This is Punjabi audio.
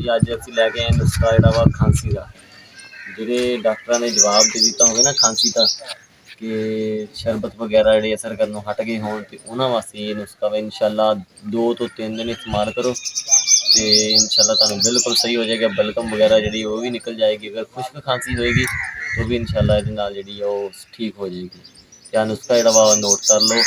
ਵੀ ਅੱਜ ਅਸੀਂ ਲੈ ਕੇ ਆਏ ਨੁਸਖਾ ਜਿਹੜਾ ਵਾ ਖਾਂਸੀ ਦਾ। ਜਿਹੜੇ ਡਾਕਟਰਾਂ ਨੇ ਜਵਾਬ ਦੇ ਦਿੱਤਾ ਹੋਵੇ ਨਾ ਖਾਂਸੀ ਦਾ ਕਿ ਸ਼ਰਬਤ ਵਗੈਰਾ ਜਿਹੜੇ ਅਸਰ ਕਰਨੋਂ ਹਟ ਗਏ ਹੋਣ, ਤੇ ਉਹਨਾਂ ਵਾਸਤੇ ਇਹ ਨੁਸਖਾ ਵਾ। ਇਨਸ਼ਾਅੱਲਾ 2 ਤੋਂ 3 ਦਿਨ ਇਸਤੇਮਾਲ ਕਰੋ ਤੇ ਇਨਸ਼ਾਅੱਲਾ ਤੁਹਾਨੂੰ ਬਿਲਕੁਲ ਸਹੀ ਹੋ ਜਾਏਗਾ। ਬਲਗਮ ਵਗੈਰਾ ਜਿਹੜੀ ਉਹ ਵੀ ਨਿਕਲ ਜਾਏਗੀ। ਅਗਰ ਖੁਸ਼ਕ ਖਾਂਸੀ ਹੋਏਗੀ ਤਾਂ ਵੀ ਇਨਸ਼ਾਅੱਲਾ ਇਹਦੇ ਨਾਲ ਜਿਹੜੀ ਉਹ ਠੀਕ ਹੋ ਜਾਏਗੀ। ਜਾਂ ਨੁਸਖਾ ਜਿਹੜਾ ਵਾ ਨੋਟ ਕਰ ਲਓ।